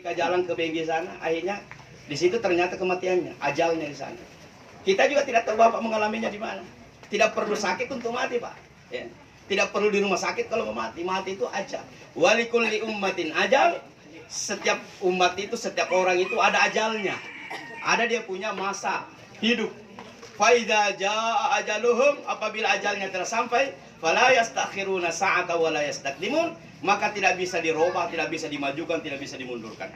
Ketika jalan ke BG sana, akhirnya di situ ternyata kematiannya, ajalnya di sana. Kita juga tidak tahu Bapak mengalaminya di mana. Tidak perlu sakit untuk mati, Pak. Ya. Tidak perlu di rumah sakit kalau mau mati. Mati itu ajal. Walikulli ummatin ajal. Setiap umat itu, setiap orang itu ada ajalnya. Ada dia punya masa hidup. Faidza jaa ajaluhum, apabila ajalnya telah sampai, fala yastakhiruna sa'ata wa la yastaqdimun, maka tidak bisa dirubah, tidak bisa dimajukan, tidak bisa dimundurkan.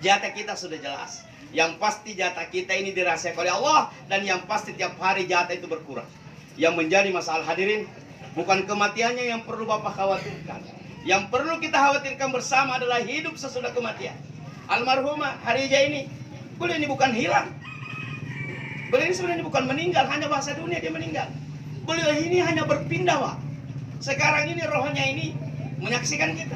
Jatah kita sudah jelas. Yang pasti jatah kita ini dirahasiakan oleh Allah, dan yang pasti tiap hari jatah itu berkurang. Yang menjadi masalah hadirin, bukan kematiannya yang perlu Bapak khawatirkan. Yang perlu kita khawatirkan bersama adalah hidup sesudah kematian. Almarhumah Harijah ini, beliau ini bukan hilang. Beliau ini sebenarnya bukan meninggal, hanya bahasa dunia dia meninggal. Beliau ini hanya berpindah, Pak. Sekarang ini rohnya ini menyaksikan kita.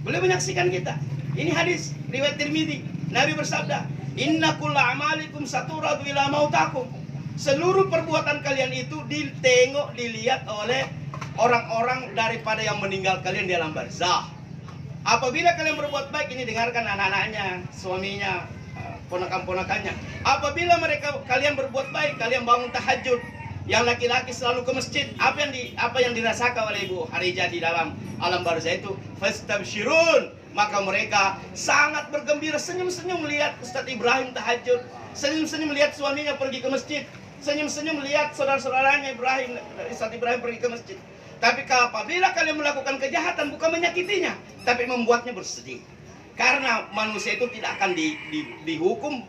Beliau menyaksikan kita. Ini hadis riwayat Tirmidzi. Nabi bersabda, "Inna kulla amalikum saturadu ila mautakum." Seluruh perbuatan kalian itu ditengok, dilihat oleh orang-orang daripada yang meninggal kalian di alam barzah. Apabila kalian berbuat baik, ini dengarkan anak-anaknya, suaminya, ponakan-ponakannya. Apabila kalian berbuat baik, kalian bangun tahajud, yang laki-laki selalu ke masjid, apa yang dirasakan oleh Ibu Harijah di dalam alam barzah itu, fastabsyirun, maka mereka sangat bergembira, senyum-senyum melihat Ustaz Ibrahim tahajud, senyum-senyum melihat suaminya pergi ke masjid, senyum-senyum melihat saudara-saudaranya Ustaz Ibrahim pergi ke masjid. Tapi apabila kalian melakukan kejahatan, bukan menyakitinya, tapi membuatnya bersedih. Karena manusia itu tidak akan dihukum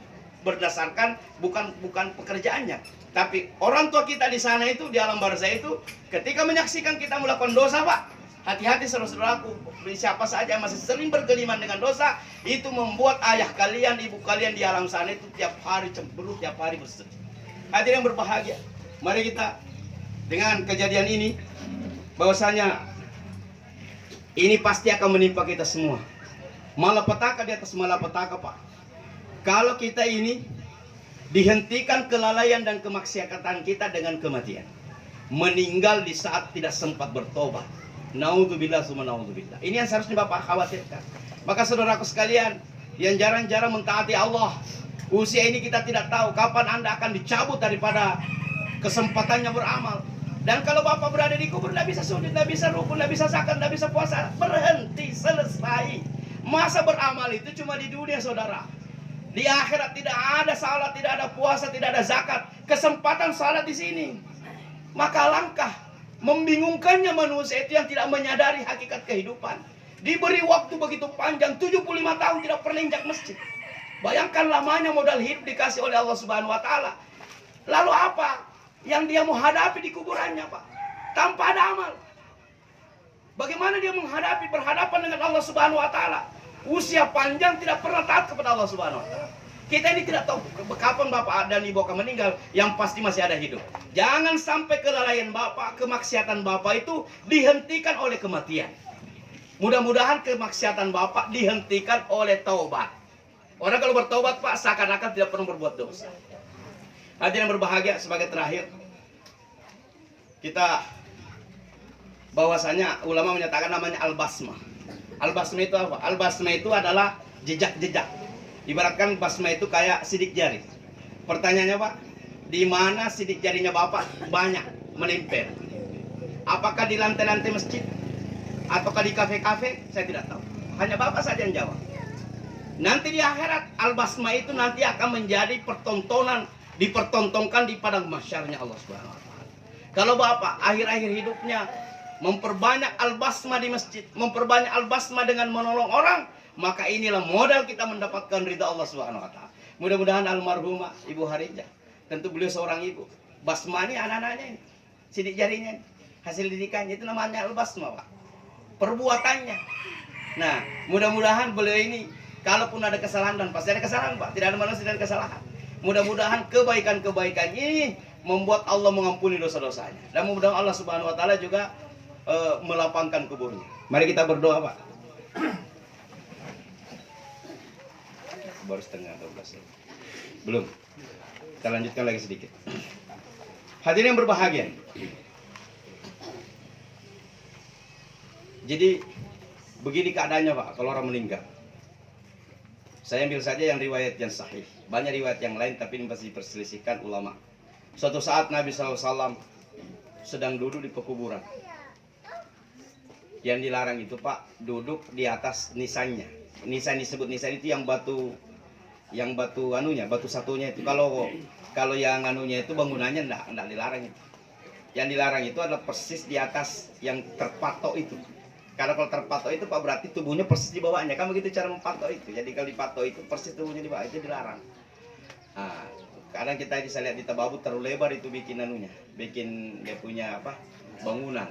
berdasarkan bukan pekerjaannya, tapi orang tua kita di sana itu, di alam barzah itu, ketika menyaksikan kita melakukan dosa, Pak, hati-hati saudara-saudaraku, siapa saja masih sering bergeliman dengan dosa, itu membuat ayah kalian, ibu kalian di alam sana itu tiap hari cemberut, tiap hari bersedih. Hadirin yang berbahagia, mari kita dengan kejadian ini, bahwasanya ini pasti akan menimpa kita semua. Malapetaka di atas malapetaka, Pak. Kalau kita ini dihentikan kelalaian dan kemaksiatan kita dengan kematian, meninggal di saat tidak sempat bertobat, naudzubillah summa naudzubillah. Ini yang seharusnya Bapak khawatirkan. Maka saudaraku sekalian yang jarang-jarang mentaati Allah, usia ini kita tidak tahu kapan Anda akan dicabut daripada kesempatannya beramal. Dan kalau Bapak berada di kubur, tidak bisa sujud, tidak bisa rukun, tidak bisa zakat, tidak bisa puasa, berhenti, selesai. Masa beramal itu cuma di dunia, saudara. Di akhirat tidak ada salat, tidak ada puasa, tidak ada zakat. Kesempatan salat di sini. Maka langkah membingungkannya manusia itu yang tidak menyadari hakikat kehidupan. Diberi waktu begitu panjang, 75 tahun tidak pernah injak masjid. Bayangkan lamanya modal hidup dikasih oleh Allah Subhanahu wa taala. Lalu apa yang dia mau hadapi di kuburannya, Pak? Tanpa ada amal. Bagaimana dia berhadapan dengan Allah Subhanahu wa taala? Usia panjang tidak pernah taat kepada Allah Subhanahu wa taala. Kita ini tidak tahu kapan Bapak dan Ibu akan meninggal, yang pasti masih ada hidup. Jangan sampai kelalaian Bapak, kemaksiatan Bapak itu dihentikan oleh kematian. Mudah-mudahan kemaksiatan Bapak dihentikan oleh taubat. Orang kalau bertobat, Pak, seakan-akan tidak pernah berbuat dosa. Hadirin yang berbahagia, sebagai terakhir, kita bahwasanya ulama menyatakan namanya al-basmah. Al-basmah itu apa? Al-basmah itu adalah jejak-jejak. Ibaratkan basmah itu kayak sidik jari. Pertanyaannya, Pak, di mana sidik jarinya Bapak banyak menempel? Apakah di lantai-lantai masjid? Ataukah di kafe-kafe? Saya tidak tahu. Hanya Bapak saja yang jawab. Nanti di akhirat, al-basmah itu nanti akan menjadi dipertontonkan di padang mahsyarnya Allah Subhanahu wa taala. Kalau Bapak akhir-akhir hidupnya memperbanyak al-basmah di masjid, memperbanyak al-basmah dengan menolong orang, maka inilah modal kita mendapatkan ridha Allah Subhanahu wa taala. Mudah-mudahan almarhumah Ibu Harijah, tentu beliau seorang ibu, basmah ini anak-anaknya ini, sidik jarinya ini, hasil didikannya itu namanya al-basmah, Pak. Perbuatannya. Nah, mudah-mudahan beliau ini kalaupun ada kesalahan, dan pasti ada kesalahan, Pak, tidak ada manusia tidak ada kesalahan. Mudah-mudahan kebaikan-kebaikan ini membuat Allah mengampuni dosa-dosanya, dan mudah-mudahan Allah Subhanahu wa taala juga melapangkan kuburnya. Mari kita berdoa, Pak. Baru setengah 12. Belum. Kita lanjutkan lagi sedikit. Hadirin yang berbahagia. Jadi begini keadaannya, Pak, kalau orang meninggal. Saya ambil saja yang riwayat yang sahih. Banyak riwayat yang lain tapi ini masih diperselisihkan ulama. Suatu saat Nabi SAW sedang duduk di pekuburan. Yang dilarang itu Pak, duduk di atas nisannya. Nisan disebut nisan itu yang batu anunya, batu satunya itu. Kalau yang anunya itu bangunannya enggak dilarang itu. Yang dilarang itu adalah persis di atas yang terpatok itu. Karena kalau terpatok itu Pak berarti tubuhnya persis di bawahnya. Kan begitu cara mempatok itu. Jadi kalau dipatok itu persis tubuhnya di bawah, itu dilarang. Nah, kadang kita bisa lihat di Tababu terlalu lebar itu bikin anunya, bikin dia punya bangunan,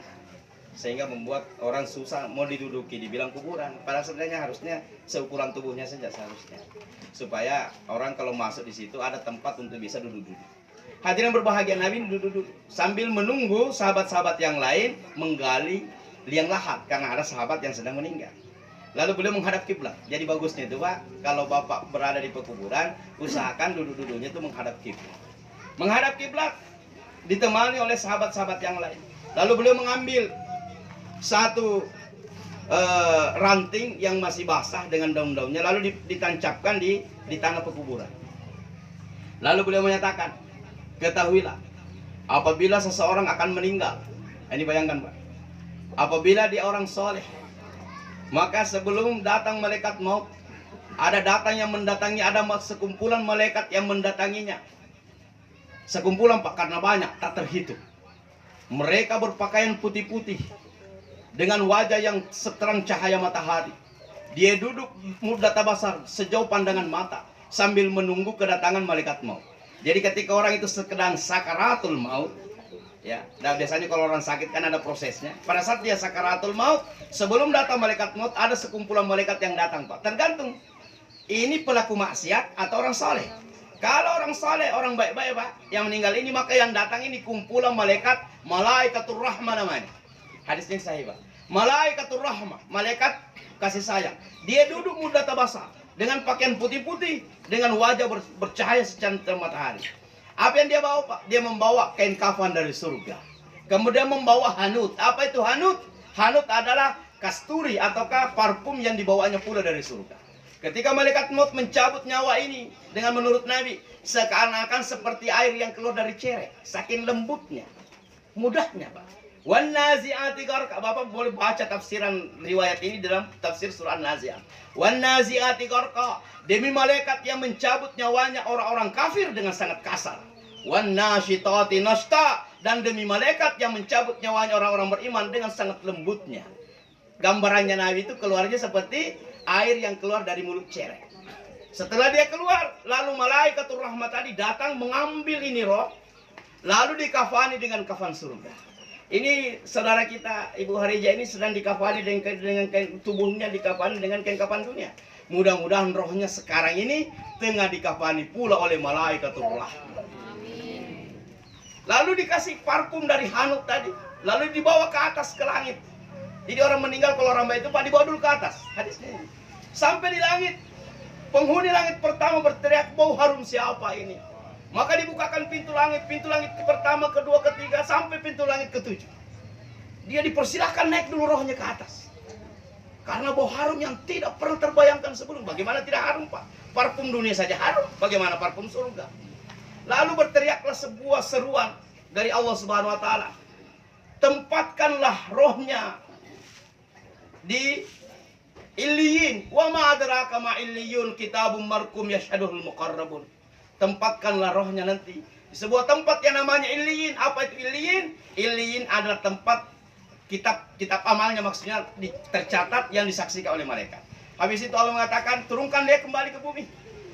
sehingga membuat orang susah mau diduduki, dibilang kuburan. Padahal sebenarnya harusnya seukuran tubuhnya saja seharusnya, supaya orang kalau masuk di situ ada tempat untuk bisa duduk-duduk. Hadirin berbahagia, Nabi duduk-duduk sambil menunggu sahabat-sahabat yang lain menggali liang lahat karena ada sahabat yang sedang meninggal. Lalu beliau menghadap kiblat. Jadi bagusnya itu Pak, kalau Bapak berada di pekuburan, usahakan duduk-duduknya itu menghadap kiblat. Menghadap kiblat ditemani oleh sahabat-sahabat yang lain. Lalu beliau mengambil satu ranting yang masih basah dengan daun-daunnya, lalu ditancapkan di tanah pekuburan. Lalu beliau menyatakan, ketahuilah, apabila seseorang akan meninggal, ini bayangkan Pak, apabila dia orang soleh, maka sebelum datang malaikat maut, ada datang yang mendatangi, ada sekumpulan malaikat yang mendatanginya. Sekumpulan Pak, karena banyak, tak terhitung. Mereka berpakaian putih-putih dengan wajah yang seterang cahaya matahari. Dia duduk mudda tabasar sejauh pandangan mata sambil menunggu kedatangan malaikat maut. Jadi ketika orang itu sedang sakaratul maut, ya, nah biasanya kalau orang sakit kan ada prosesnya. Pada saat dia sakaratul maut, sebelum datang malaikat maut, ada sekumpulan malaikat yang datang Pak. Tergantung ini pelaku maksiat atau orang soleh. Kalau orang soleh, orang baik-baik Pak, yang meninggal ini, maka yang datang ini kumpulan malaikat, malaikatur rahmah namanya. Hadis ini sahih Pak. Malaikatur rahmah, malaikat kasih sayang. Dia duduk mudda tabasa dengan pakaian putih-putih, dengan wajah bercahaya secantik matahari. Apa yang dia bawa Pak? Dia membawa kain kafan dari surga. Kemudian membawa hanut. Apa itu hanut? Hanut adalah kasturi ataukah parfum yang dibawanya pula dari surga. Ketika malaikat maut mencabut nyawa ini, dengan menurut Nabi, seakan-akan seperti air yang keluar dari cerek. Saking lembutnya, mudahnya Pak. Wan nazi'ati gharqa. Bapak boleh baca tafsiran riwayat ini dalam tafsir surah An-Nazi'at. Wan nazi'ati gharqa. Demi malaikat yang mencabut nyawanya orang-orang kafir dengan sangat kasar. Wan nasyitati nashta. Dan demi malaikat yang mencabut nyawanya orang-orang beriman dengan sangat lembutnya. Gambarannya Nabi itu keluarnya seperti air yang keluar dari mulut cerek. Setelah dia keluar, lalu malaikatur rahmat tadi datang mengambil ini roh, lalu dikafani dengan kafan surga. Ini saudara kita Ibu Harija ini sedang dikafani dengan kain tubuhnya, dikafani dengan kain kafan dunia. Mudah-mudahan rohnya sekarang ini tengah dikafani pula oleh malaikatur rahmat. Lalu dikasih parfum dari hanut tadi, lalu dibawa ke atas ke langit. Jadi orang meninggal kalau orang baik itu Pak dibawa dulu ke atas. Hadisnya ini. Sampai di langit, penghuni langit pertama berteriak, bau harum siapa ini? Maka dibukakan pintu langit pertama, kedua, ketiga, sampai pintu langit ketujuh. Dia dipersilahkan naik dulu rohnya ke atas. Karena bau harum yang tidak pernah terbayangkan sebelum. Bagaimana tidak harum Pak? Parfum dunia saja harum, bagaimana parfum surga? Lalu berteriaklah sebuah seruan dari Allah Subhanahu wa taala. Tempatkanlah rohnya di Illiyin. Wa ma adraka ma illiyun, kitabum markum yashhaduhul muqarrabun. Tempatkanlah rohnya nanti di sebuah tempat yang namanya Illiyin. Apa itu Illiyin? Illiyin adalah tempat kitab amalnya, maksudnya tercatat yang disaksikan oleh malaikat. Habis itu Allah mengatakan, turunkan dia kembali ke bumi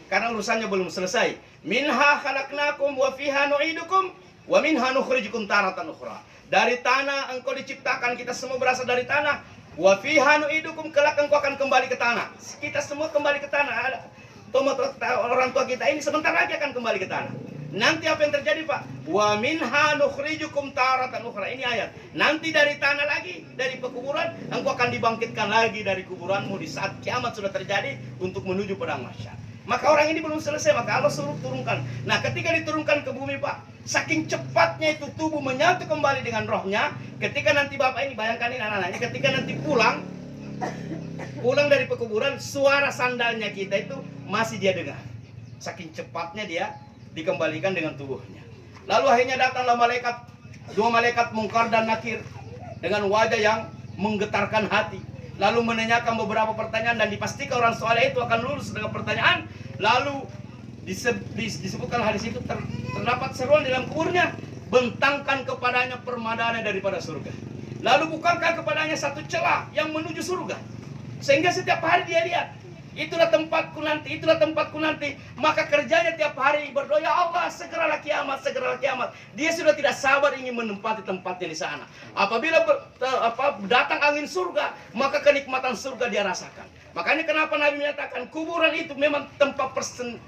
karena urusannya belum selesai. Minha khalaqnakum wa fiha nu'idukum wa minha nukhrijukum taratan ukhra. Dari tanah engkau diciptakan, kita semua berasal dari tanah. Wa fiha nu'idukum, kelak engkau akan kembali ke tanah. Kita semua kembali ke tanah. Orang tua kita ini sebentar lagi akan kembali ke tanah. Nanti apa yang terjadi Pak? Wa minha nukhrijukum taratan ukhra. Ini ayat. Nanti dari tanah lagi, dari pekuburan, engkau akan dibangkitkan lagi dari kuburanmu di saat kiamat sudah terjadi untuk menuju padang mahsyar. Maka orang ini belum selesai, maka Allah suruh turunkan. Nah, ketika diturunkan ke bumi Pak, saking cepatnya itu tubuh menyatu kembali dengan rohnya. Ketika nanti Bapak ini, bayangkan ini anak-anaknya, ketika nanti pulang, Pulang dari pekuburan, suara sandalnya kita itu masih dia dengar. Saking cepatnya dia dikembalikan dengan tubuhnya. Lalu akhirnya datanglah dua malaikat Mungkar dan Nakir dengan wajah yang menggetarkan hati. Lalu menanyakan beberapa pertanyaan dan dipastikan orang soleh itu akan lulus dengan pertanyaan. Lalu disebutkan hadis itu terdapat seruan di dalam kuburnya, bentangkan kepadanya permadana daripada surga. Lalu bukankah kepadanya satu celah yang menuju surga, sehingga setiap hari dia lihat, itulah tempatku nanti, itulah tempatku nanti. Maka kerjanya tiap hari berdoa, ya Allah segeralah kiamat, segeralah kiamat. Dia sudah tidak sabar ingin menempati tempatnya di sana. Apabila datang angin surga, maka kenikmatan surga dia rasakan. Makanya kenapa Nabi menyatakan kuburan itu memang tempat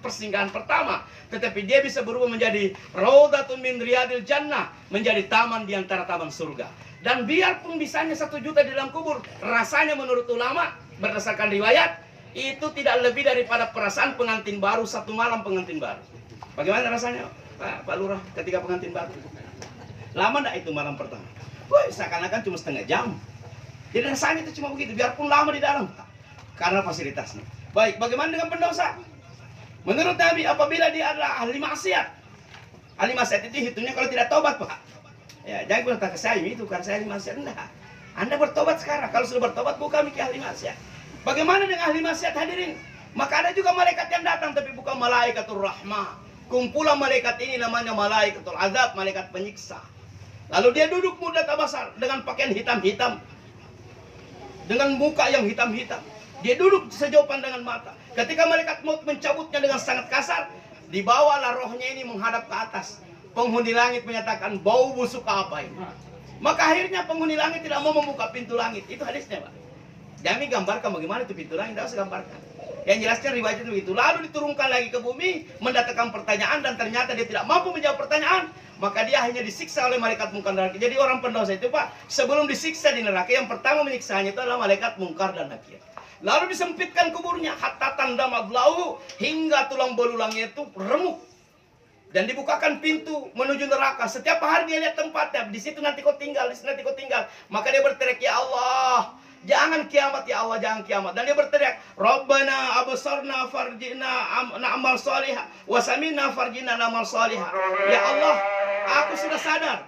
persinggahan pertama, tetapi dia bisa berubah menjadi Raudhatun min riyadil jannah, menjadi taman di antara taman surga. Dan biarpun bisanya 1 juta di dalam kubur, rasanya menurut ulama berdasarkan riwayat itu tidak lebih daripada perasaan pengantin baru 1 malam pengantin baru. Bagaimana rasanya Pak Lurah ketika pengantin baru? Lama enggak itu malam pertama? Wah, seakan-akan cuma setengah jam. Jadi rasanya itu cuma begitu, biarpun lama di dalam, karena fasilitasnya. Baik, bagaimana dengan pendosa? Menurut Nabi, apabila dia adalah ahli maksiat, ahli maksiat itu hitungnya kalau tidak tobat, Pak. Ya, jangan bilang ke saya itu kan saya ahli maksiat. Enggak. Anda bertobat sekarang. Kalau sudah bertobat, bukan mikir ahli maksiat. Bagaimana dengan ahli maksiat, hadirin? Maka ada juga malaikat yang datang, tapi bukan malaikatur rahmah. Kumpulan malaikat ini namanya malaikatul azab, malaikat penyiksa. Lalu dia duduk muda tabasar dengan pakaian hitam-hitam, dengan muka yang hitam-hitam. Dia duduk sejauh pandangan mata. Ketika malaikat maut mencabutnya dengan sangat kasar, dibawalah rohnya ini menghadap ke atas. Penghuni langit menyatakan, bau busuk apa ini? Maka akhirnya penghuni langit tidak mau membuka pintu langit. Itu hadisnya, Pak. Jangan gambarkan bagaimana itu pintu langit, tidak usah gambarkan. Yang jelasnya riwayatnya begitu. Lalu diturunkan lagi ke bumi, mendatangkan pertanyaan, dan ternyata dia tidak mampu menjawab pertanyaan. Maka dia hanya disiksa oleh malaikat Mungkar dan Nakir. Jadi orang pendosa itu, Pak, sebelum disiksa di neraka, yang pertama menyiksanya itu adalah malaikat Mungkar dan Nakir. Lalu disempitkan kuburnya, hatta tanda mablau, hingga tulang belulangnya itu remuk. Dan dibukakan pintu menuju neraka. Setiap hari dia lihat tempatnya. Di situ nanti kau tinggal, di situ nanti kau tinggal. Maka dia berteriak, ya Allah, jangan kiamat ya Allah, jangan kiamat. Dan dia berteriak, Rabbana absarna farjina na'mal salihah, wasamina farjina na'mal salihah. Ya Allah, aku sudah sadar.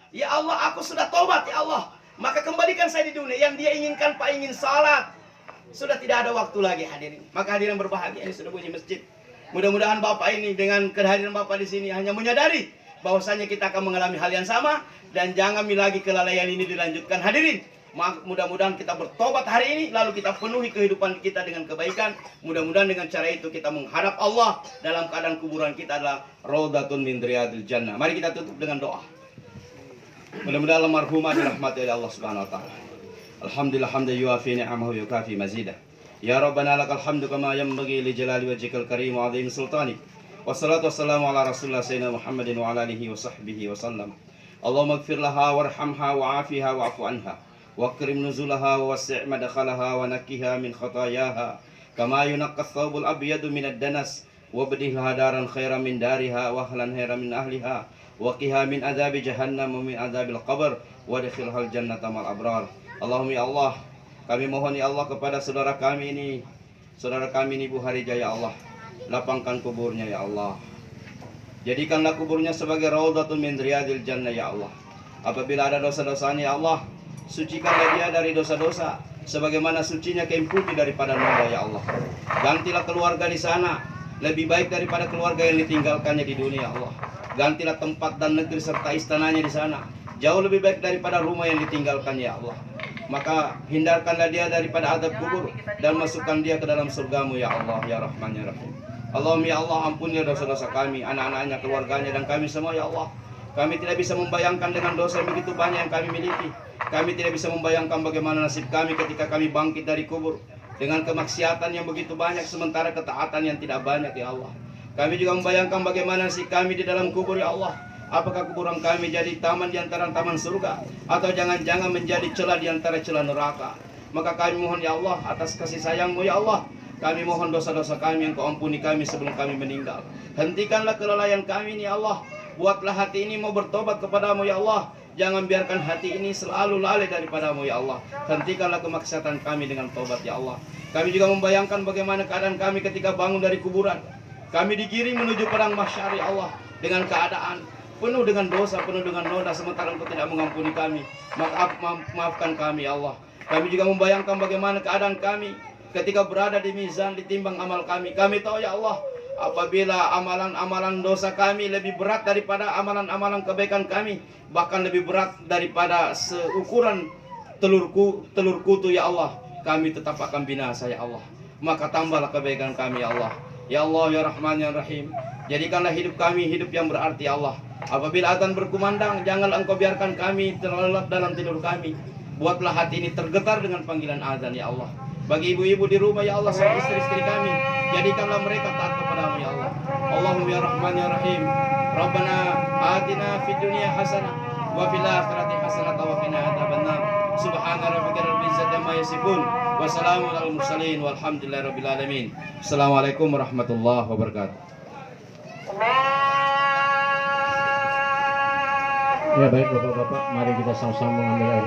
Ya Allah, aku sudah tobat ya Allah. Maka kembalikan saya di dunia. Yang dia inginkan, Pak, ingin salat. Sudah tidak ada waktu lagi, hadirin. Maka hadirin berbahagia, ini sudah bunyi masjid. Mudah-mudahan Bapak ini dengan kehadiran Bapak di sini hanya menyadari bahwasanya kita akan mengalami hal yang sama, dan jangan lagi kelalaian ini dilanjutkan, hadirin. Mudah-mudahan kita bertobat hari ini, lalu kita penuhi kehidupan kita dengan kebaikan. Mudah-mudahan dengan cara itu kita menghadap Allah dalam keadaan kuburan kita adalah Raudhatun min riyadil jannah. Mari kita tutup dengan doa. Mudah-mudahan almarhumah dirahmati oleh Allah Subhanahu wa taala. Alhamdulillah hamdan yuafi ni'amahu yukafi mazidah. Ya Rabbana lakal hamdu kama yanbaghi li jalali wajhikal karim wa 'azimi sultanik. Wassalatu wassalamu ala rasulillah sayyidina Muhammadin wa ala alihi wa sahbihi wa sallam. Allahumma ighfir laha warhamha wa'afiha wa'fu anha wa akrim nuzulaha wa wasi' madkhalaha wa nakkiha min khatayaha kama yunqqa ath-thawbul abyadu min ad-danas wa badilha daran khairan min dariha wa ahlan khairan min ahliha wa qiha min adzabi jahannam wa min adzabil qabr wa adkhilhal jannata mal abrar. Allahumma ya Allah, kami mohon ya Allah kepada saudara kami ini Bu Harijah ya Allah, lapangkan kuburnya ya Allah. Jadikanlah kuburnya sebagai raudhatun min riyadil jannah ya Allah. Apabila ada dosa-dosanya ya Allah, sucikanlah dia dari dosa-dosa sebagaimana sucinya kain putih daripada noda ya Allah. Gantilah keluarga di sana lebih baik daripada keluarga yang ditinggalkannya di dunia ya Allah. Gantilah tempat dan negeri serta istananya di sana jauh lebih baik daripada rumah yang ditinggalkannya ya Allah. Maka hindarkanlah dia daripada azab kubur dan masukkan dia ke dalam surgamu ya Allah ya Rahman ya Rahim. Allahumma ya Allah, ampunilah dosa-dosa kami, anak-anaknya, keluarganya, dan kami semua ya Allah. Kami tidak bisa membayangkan dengan dosa yang begitu banyak yang kami miliki. Kami tidak bisa membayangkan bagaimana nasib kami ketika kami bangkit dari kubur dengan kemaksiatan yang begitu banyak sementara ketaatan yang tidak banyak ya Allah. Kami juga membayangkan bagaimana nasib kami di dalam kubur ya Allah. Apakah kuburan kami jadi taman di antara taman surga, atau jangan-jangan menjadi celah di antara celah neraka? Maka kami mohon ya Allah atas kasih sayang-Mu ya Allah, kami mohon dosa-dosa kami yang Kau ampuni kami sebelum kami meninggal. Hentikanlah kelalaian kami ini ya Allah. Buatlah hati ini mau bertobat kepadamu ya Allah. Jangan biarkan hati ini selalu lalai daripadamu ya Allah. Hentikanlah kemaksiatan kami dengan taubat ya Allah. Kami juga membayangkan bagaimana keadaan kami ketika bangun dari kuburan. Kami digiring menuju padang mahsyar ya Allah, dengan keadaan penuh dengan dosa, penuh dengan noda, sementara Engkau tidak mengampuni kami. Maafkan kami ya Allah. Kami juga membayangkan bagaimana keadaan kami ketika berada di mizan, ditimbang amal kami. Kami tahu ya Allah, apabila amalan-amalan dosa kami lebih berat daripada amalan-amalan kebaikan kami, bahkan lebih berat daripada seukuran telur kutu ya Allah, kami tetap akan binasa ya Allah. Maka tambahlah kebaikan kami ya Allah. Ya Allah ya Rahman ya Rahim, jadikanlah hidup kami hidup yang berarti ya Allah. Apabila azan berkumandang, janganlah Engkau biarkan kami terlelap dalam tidur kami. Buatlah hati ini tergetar dengan panggilan azan ya Allah. Bagi ibu-ibu di rumah ya Allah, sama istri-istri kami, jadikanlah mereka taat kepadamu ya Allah. Allahumma ya Rahman ya Rahim, Rabbana atina fid dunya hasanah wa fil akhirati hasanah wa qina adzabannar. Subhana rabbika rabbil izzati amma yasifun wa salamun alal mursalin walhamdulillahi rabbil alamin. Assalamualaikum warahmatullahi wabarakatuh. Ya baik Bapak-bapak, mari kita sama-sama mengambil air.